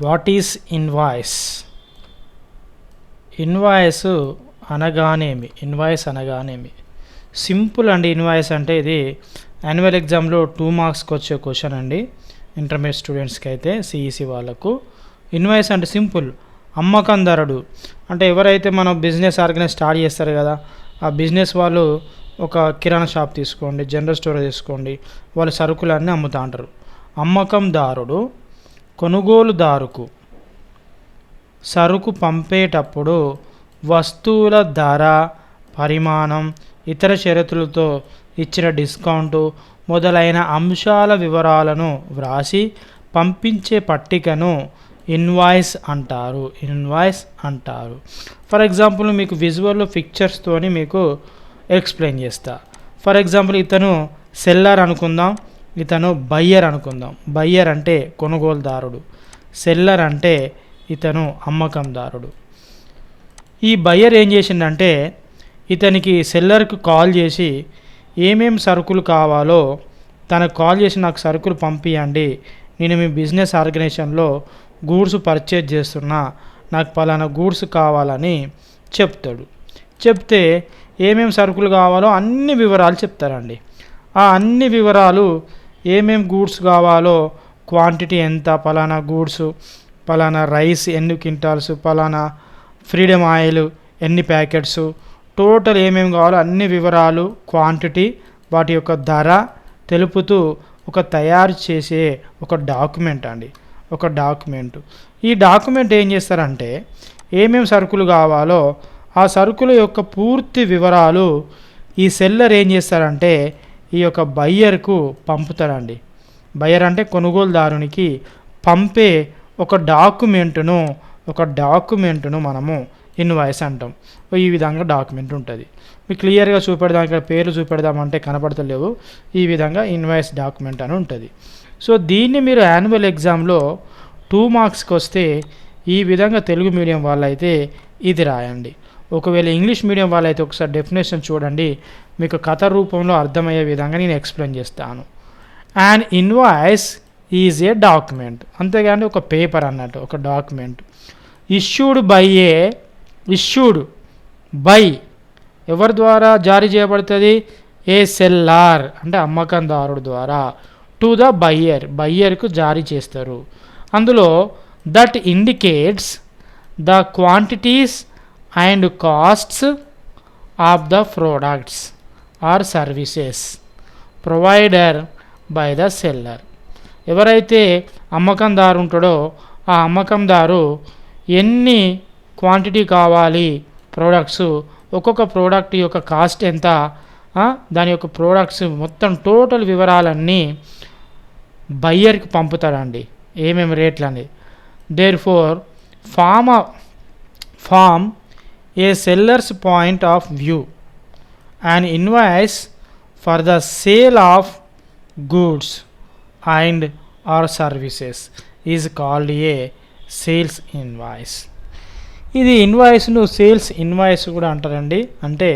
What is invoice? Invoice అనగానేమి? Simple అండి. Invoice అంటే ఇది యాన్యువల్ ఎగ్జామ్లో 2 మార్క్స్కి వచ్చే క్వశ్చన్ అండి. ఇంటర్మీడియట్ స్టూడెంట్స్కి అయితే సిఈసి వాళ్ళకు ఇన్వాయిస్ అంటే సింపుల్. అమ్మకందారుడు అంటే ఎవరైతే మనం బిజినెస్ ఆర్గనైజ్ స్టార్ట్ చేస్తారు కదా, ఆ బిజినెస్ వాళ్ళు ఒక కిరాణా షాప్ తీసుకోండి, జనరల్ స్టోర్ తీసుకోండి, వాళ్ళు సరుకులన్నీ అమ్ముతూ ఉంటారు. అమ్మకందారుడు కొనుగోలుదారుకు సరుకు పంపేటప్పుడు వస్తువుల ధర, పరిమాణం, ఇతర షరతులతో ఇచ్చిన డిస్కౌంటు మొదలైన అంశాల వివరాలను వ్రాసి పంపించే పట్టికను ఇన్వాయిస్ అంటారు. ఫర్ ఎగ్జాంపుల్ మీకు విజువల్లో పిక్చర్స్తోని మీకు ఎక్స్ప్లెయిన్ చేస్తా. ఫర్ ఎగ్జాంపుల్ ఇతను సెల్లర్ అనుకుందాం, ఇతను బయ్యర్ అనుకుందాం. బయ్యర్ అంటే కొనుగోలుదారుడు, సెల్లర్ అంటే ఇతను అమ్మకందారుడు. ఈ బయ్యర్ ఏం చేసిందంటే ఇతనికి సెల్లర్కు కాల్ చేసి ఏమేం సరుకులు కావాలో తనకు కాల్ చేసి నాకు సరుకులు పంపియండి, నేను మీ బిజినెస్ ఆర్గనైజేషన్లో గూడ్స్ పర్చేజ్ చేస్తున్నా, నాకు పలానా గూడ్స్ కావాలని చెప్తాడు. చెప్తే ఏమేం సరుకులు కావాలో అన్ని వివరాలు చెప్తారండి. ఆ అన్ని వివరాలు ఏమేం గూడ్స్ కావాలో, క్వాంటిటీ ఎంత, పలానా గూడ్స్, పలానా రైస్ ఎన్ని క్వింటాల్స్, పలానా ఫ్రీడమ్ ఆయిల్ ఎన్ని ప్యాకెట్స్, టోటల్ ఏమేమి కావాలో అన్ని వివరాలు, క్వాంటిటీ, వాటి యొక్క ధర తెలుపుతూ ఒక తయారు చేసే ఒక డాక్యుమెంట్ అండి. ఒక డాక్యుమెంట్. ఈ డాక్యుమెంట్ ఏం చేస్తారంటే ఏమేమి సరుకులు కావాలో ఆ సరుకుల యొక్క పూర్తి వివరాలు ఈ సెల్లర్ ఏం చేస్తారంటే ఈ యొక్క బయ్యర్కు పంపుతారండి. బయ్యర్ అంటే కొనుగోలుదారునికి పంపే ఒక డాక్యుమెంటును మనము ఇన్వాయిస్ అంటాం. ఈ విధంగా డాక్యుమెంట్ ఉంటుంది. మీకు క్లియర్గా చూపెడదాం, ఇక్కడ పేర్లు చూపెడదామంటే కనపడతలేవు. ఈ విధంగా ఇన్వాయిస్ డాక్యుమెంట్ అని ఉంటుంది. సో దీన్ని మీరు యాన్యువల్ ఎగ్జామ్లో 2 మార్క్స్కి వస్తే ఈ విధంగా తెలుగు మీడియం వాళ్ళైతే ఇది రాయండి. ఒకవేళ ఇంగ్లీష్ మీడియం వాళ్ళైతే ఒకసారి డెఫినేషన్ చూడండి, మీకు కథ రూపంలో అర్థమయ్యే విధంగా నేను ఎక్స్ప్లెయిన్ చేస్తాను. And invoice is a document, అంతేగాని ఒక పేపర్ అన్నట్టు, ఒక డాక్యుమెంట్ ఇష్యూడ్ బై ఎవరి ద్వారా జారీ చేయబడుతుంది? ఏ సెల్లార్ అంటే అమ్మకందారుడు ద్వారా టు ద బయ్యర్కు జారీ చేస్తారు. అందులో that indicates the quantities and costs of the products or services provider by the seller. ఎవరైతే అమ్మకందారు ఉంటాడో ఆ అమ్మకందారు ఎన్ని క్వాంటిటీ కావాలి ప్రోడక్ట్స్, ఒక్కొక్క ప్రోడక్ట్ యొక్క కాస్ట్ ఎంత, దాని యొక్క ప్రోడక్ట్స్ మొత్తం టోటల్ వివరాలన్నీ బయ్యర్కి పంపుతారండి, ఏమేమి రేట్లని. Therefore from a seller's point of view and invoice for the sale of goods and or services is called a sales invoice. ఇది ఇన్వాయిస్ను సేల్స్ ఇన్వాయిస్ కూడా అంటారండి. అంటే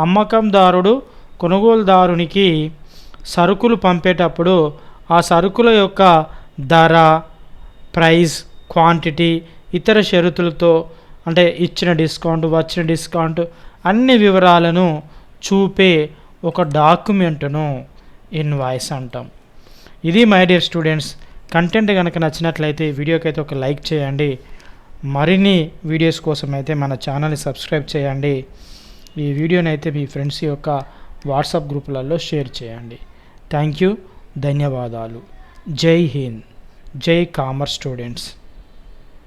అమ్మకందారుడు కొనుగోలుదారునికి సరుకులు పంపేటప్పుడు ఆ సరుకుల యొక్క ధర, ప్రైస్, క్వాంటిటీ, ఇతర షరతులతో అంటే ఇచ్చిన డిస్కౌంట్, వచ్చిన డిస్కౌంట్ అన్ని వివరాలను చూపే ఒక డాక్యుమెంట్ను ఇన్వాయిస్ అంటాం. ఇది మై డియర్ స్టూడెంట్స్, కంటెంట్ కనుక నచ్చినట్లయితే వీడియోకి అయితే ఒక లైక్ చేయండి. మరిన్ని వీడియోస్ కోసం అయితే మన ఛానల్ని సబ్స్క్రైబ్ చేయండి. ఈ వీడియోని అయితే మీ ఫ్రెండ్స్ యొక్క వాట్సాప్ గ్రూపులలో షేర్ చేయండి. థ్యాంక్ యూ, ధన్యవాదాలు. జై హింద్, జై కామర్స్ స్టూడెంట్స్.